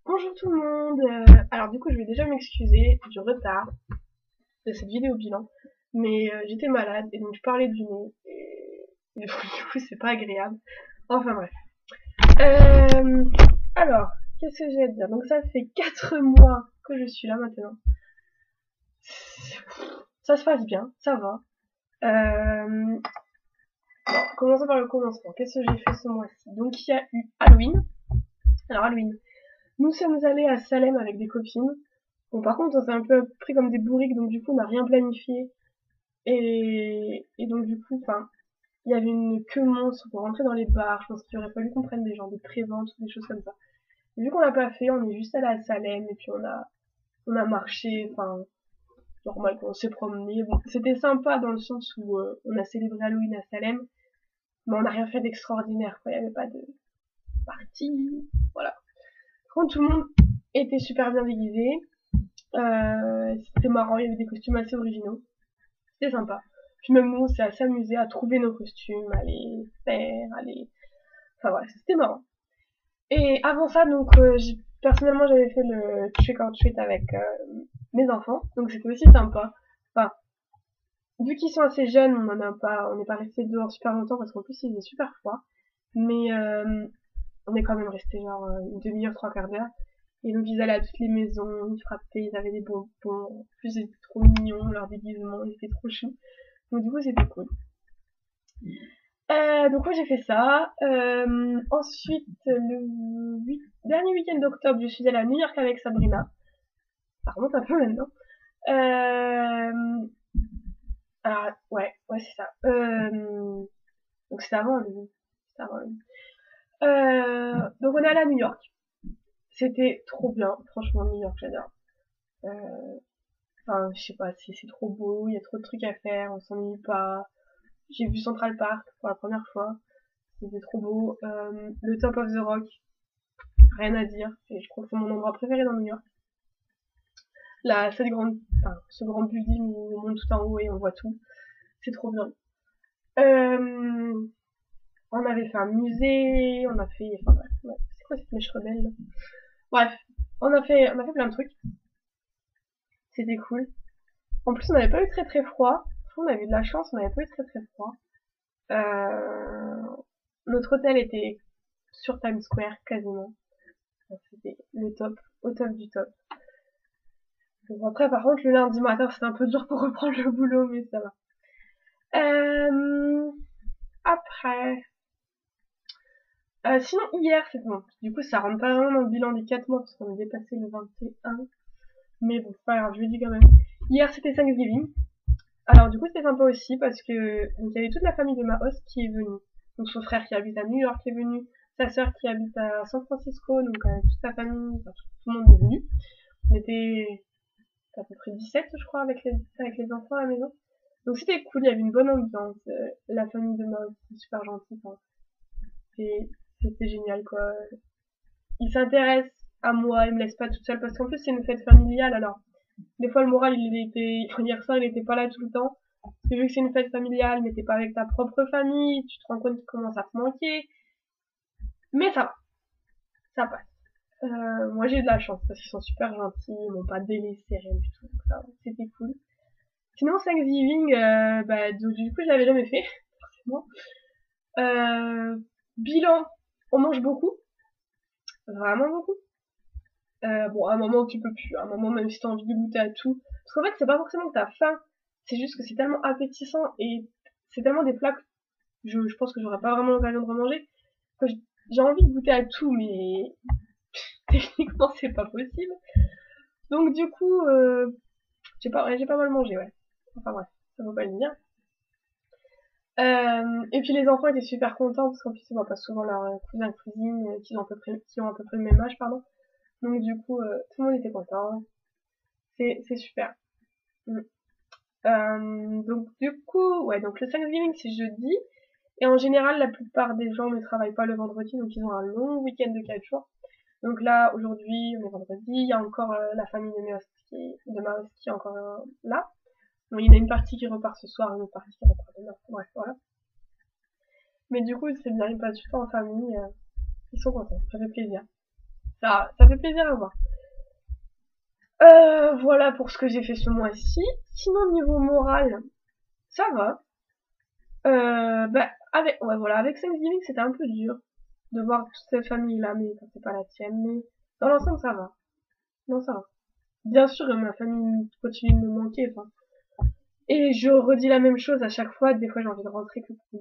Bonjour tout le monde. Alors du coup, je vais déjà m'excuser du retard de cette vidéo bilan, mais j'étais malade et donc je parlais du nez et du coup, c'est pas agréable. Enfin bref. Euh, alors, qu'est-ce que j'ai à te dire? Donc ça fait 4 mois que je suis là maintenant. Ça se passe bien, ça va. Bon, commençons par le commencement. Qu'est-ce que j'ai fait ce mois-ci? Donc il y a eu Halloween. Alors Halloween, nous sommes allés à Salem avec des copines. Bon, par contre, on s'est un peu pris comme des bourriques, donc du coup, on n'a rien planifié. Et donc, du coup, enfin, il y avait une queue monstre pour rentrer dans les bars. Je pense qu'il aurait fallu qu'on prenne des genres de préventes ou des choses comme ça. Et vu qu'on l'a pas fait, on est juste allé à Salem et puis on a marché, enfin, normal, on s'est promené. Bon, c'était sympa dans le sens où on a célébré Halloween à Salem, mais on n'a rien fait d'extraordinaire, quoi. Il y avait pas de party, voilà. Par contre, tout le monde était super bien déguisé. C'était marrant, il y avait des costumes assez originaux. C'était sympa. Puis même nous, on s'est assez amusé à trouver nos costumes, à les faire, à les... Enfin voilà, c'était marrant. Et avant ça, donc, personnellement, j'avais fait le trick or treat avec mes enfants, donc c'était aussi sympa. Enfin, vu qu'ils sont assez jeunes, on n'est pas resté dehors super longtemps parce qu'en plus il faisait super froid. Mais on est quand même resté genre une demi-heure, trois quarts d'heure. Et donc ils allaient à toutes les maisons, ils frappaient, ils avaient des bonbons. En plus c'était trop mignon, leur déguisement, ils étaient trop chou. Donc du coup c'était cool. Donc moi j'ai fait ça. Ensuite dernier week-end d'octobre, je suis allée à New York avec Sabrina. Ça remonte un peu maintenant. Alors ouais c'est ça. Donc c'était avant le. C'était avant le. Donc on est allé à New York. C'était trop bien, franchement New York j'adore. Euh, Enfin, je sais pas, c'est trop beau, il y a trop de trucs à faire, on s'ennuie pas. J'ai vu Central Park pour la première fois, c'était trop beau. Le Top of the Rock, rien à dire, je crois que c'est mon endroit préféré dans New York. Ce grand building où on monte tout en haut et on voit tout, c'est trop bien. On avait fait un musée, on a fait, enfin bref, ouais. C'est quoi cette mèche rebelle là? Bref, on a fait plein de trucs, c'était cool. En plus, on n'avait pas eu très très froid. On avait eu de la chance, on n'avait pas eu très très froid. Euh, Notre hôtel était sur Times Square quasiment. Donc, c'était le top, au top du top. Donc après, par contre, le lundi matin, c'était un peu dur pour reprendre le boulot, mais ça va. Euh, Après, sinon hier, c'est bon. Du coup, ça rentre pas vraiment dans le bilan des 4 mois parce qu'on a dépassé le 21. Mais bon, c'est pas grave, je le dis quand même. Hier, c'était Thanksgiving. Alors du coup c'était sympa aussi parce que donc, il y avait toute la famille de ma host qui est venue. Donc son frère qui habite à New York est venu, sa sœur qui habite à San Francisco, donc toute sa famille, enfin, tout le monde est venu. On était à peu près 17 je crois avec les enfants à la maison. Donc c'était cool, il y avait une bonne ambiance. La famille de ma host est super gentille, enfin, c'était génial quoi. Ils s'intéressent à moi, ils me laissent pas toute seule parce qu'en plus c'est une fête familiale alors des fois le moral il était, hier soir il était pas là tout le temps. Parce que vu que c'est une fête familiale, mais t'es pas avec ta propre famille, tu te rends compte qu'il commence à te manquer. Mais ça passe. Moi j'ai eu de la chance parce qu'ils sont super gentils, ils m'ont pas délaissé rien du tout, donc ça, c'était cool. Sinon Thanksgiving, bah du coup je l'avais jamais fait, forcément. Bilan, on mange beaucoup, vraiment beaucoup. Bon, à un moment tu peux plus, à un moment même si t'as envie de goûter à tout. Parce qu'en fait c'est pas forcément que t'as faim, c'est juste que c'est tellement appétissant et c'est tellement des plats que je pense que j'aurai pas vraiment l'occasion de remanger. Que j'ai envie de goûter à tout, mais techniquement c'est pas possible. Donc du coup, j'ai pas mal mangé, ouais. Enfin bref, ça vaut pas le dire. Et puis les enfants étaient super contents parce qu'en plus ils voient pas souvent leurs cousins cousines qui ont à peu près le même âge, pardon. Donc du coup, tout le monde était content. C'est super. Mm. Donc du coup, ouais, donc le Thanksgiving c'est jeudi. Et en général, la plupart des gens ne travaillent pas le vendredi, donc ils ont un long week-end de 4 jours. Donc là, aujourd'hui, on est vendredi, il y a encore la famille de ma host qui est encore là. Bon, il y en a une partie qui repart ce soir, une autre partie qui repart demain. Bref, voilà. Mais du coup, c'est bien, ils passent du temps en famille, ils sont contents, ça fait plaisir. Ça fait plaisir à voir. Voilà pour ce que j'ai fait ce mois-ci. Sinon, niveau moral, ça va. Avec Thanksgiving, c'était un peu dur de voir toute cette famille-là, mais quand c'est pas la tienne, mais dans l'ensemble, ça va. Non, ça va. Bien sûr, ma famille continue de me manquer, enfin. Et je redis la même chose à chaque fois. Des fois, j'ai envie de rentrer que pour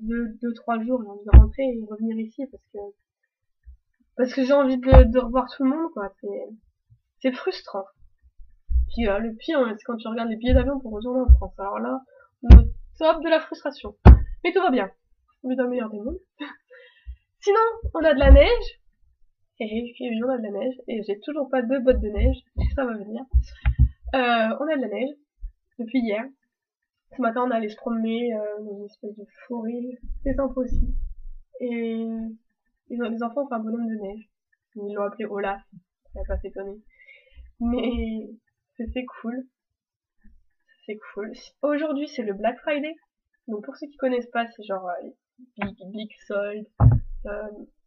3 jours, j'ai envie de rentrer et revenir ici parce que j'ai envie de revoir tout le monde, quoi. C'est frustrant. Puis, le pire, c'est quand tu regardes les billets d'avion pour retourner en France. Alors là, le top de la frustration. Mais tout va bien. Mais dans le meilleur des mondes. Sinon, on a de la neige. Et oui, on a de la neige. Et j'ai toujours pas 2 bottes de neige. Ça va venir. On a de la neige. Depuis hier. Ce matin, on allait se promener dans une espèce de forêt. C'est sympa aussi. Et les enfants ont fait un bonhomme de neige. Ils l'ont appelé Olaf. Ça va pas s'étonner. Mais c'est cool. C'est cool. Aujourd'hui, c'est le Black Friday. Donc pour ceux qui connaissent pas, c'est genre Big Sold.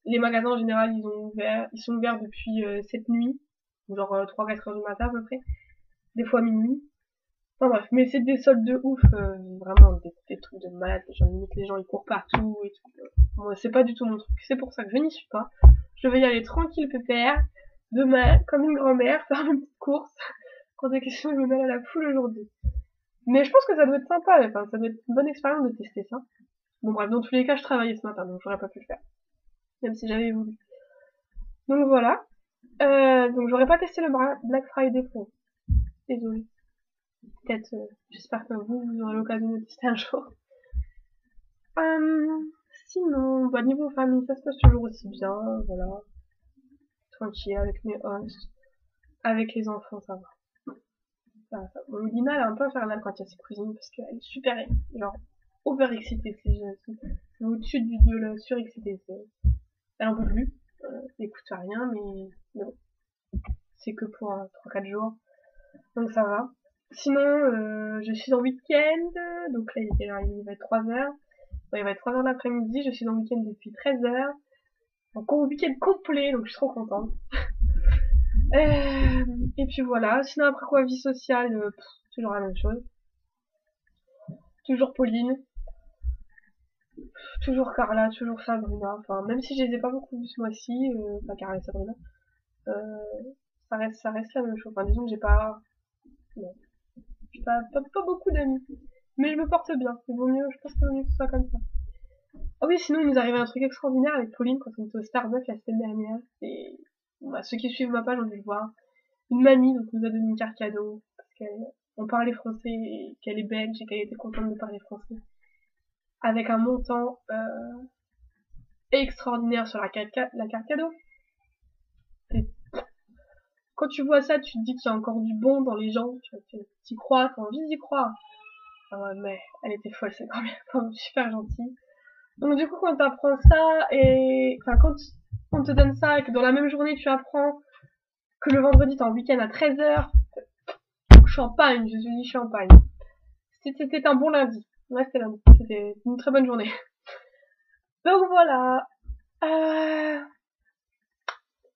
Les magasins en général, ils sont ouverts depuis cette nuit. Genre 3-4 heures du matin à peu près. Des fois minuit. Enfin bref, mais c'est des soldes de ouf, vraiment des trucs de malade, les gens ils courent partout et tout. Moi c'est pas du tout mon truc, c'est pour ça que je n'y suis pas. Je vais y aller tranquille pépère, demain, comme une grand-mère, faire une petite course. Quand des questions, je me mets à la poule aujourd'hui. Mais je pense que ça doit être sympa, enfin ça doit être une bonne expérience de tester ça. Bon bref, dans tous les cas je travaillais ce matin, donc j'aurais pas pu le faire. Même si j'avais voulu. Donc voilà. Donc j'aurais pas testé le Black Friday pour vous. Désolée. Peut-être, j'espère que vous aurez l'occasion de tester un jour. Sinon, niveau famille, ça se passe toujours aussi bien, voilà. Tranquille, avec mes hosts, avec les enfants, ça va. Ça. Bon, Lina, elle est un peu infernale quand il y a ses cousines, parce qu'elle est super, genre, overexcitée, c'est au-dessus de la surexcitée, elle en peut plus, elle écoute rien, mais bon, c'est que pour 3-4 jours, donc ça va. Sinon, je suis en week-end, donc là, il va être 3 heures. Il va être 3 heures l'après-midi, je suis dans le week-end depuis 13 heures. Encore un week-end complet, donc je suis trop contente. Et puis voilà, sinon après quoi, vie sociale, toujours la même chose. Toujours Pauline, toujours Carla, toujours Sabrina. Enfin, même si je les ai pas beaucoup vues ce mois-ci, pas Carla et Sabrina, ça reste la même chose. Enfin, disons que j'ai pas, non, j'ai pas beaucoup d'amis. Mais je me porte bien, je pense qu'il vaut mieux que ce soit comme ça. Ah oui, sinon il nous arrivait un truc extraordinaire avec Pauline quand on était au Starbucks la semaine dernière. Et ceux qui suivent ma page ont dû le voir. Une mamie donc nous a donné une carte cadeau parce qu'on parlait français et qu'elle est belge et qu'elle était contente de parler français. Avec un montant extraordinaire sur la carte cadeau. Et quand tu vois ça, tu te dis qu'il y a encore du bon dans les gens. Tu y crois, t'as envie d'y croire. Mais elle était folle cette grand-mère, super gentille. Donc du coup quand t'apprends ça quand on te donne ça et que dans la même journée tu apprends que le vendredi t'es en week-end à 13h, champagne, je suis dit champagne. C'était un bon lundi. Ouais, c'était lundi. C'était une très bonne journée. Donc voilà.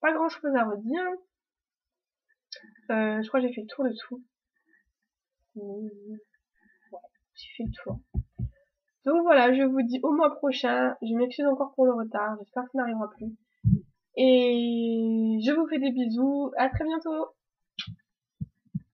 Pas grand chose à redire. Je crois que j'ai fait le tour de tout. Ouais, j'ai fait le tour. Donc voilà, je vous dis au mois prochain. Je m'excuse encore pour le retard. J'espère que ça n'arrivera plus. Et je vous fais des bisous. À très bientôt.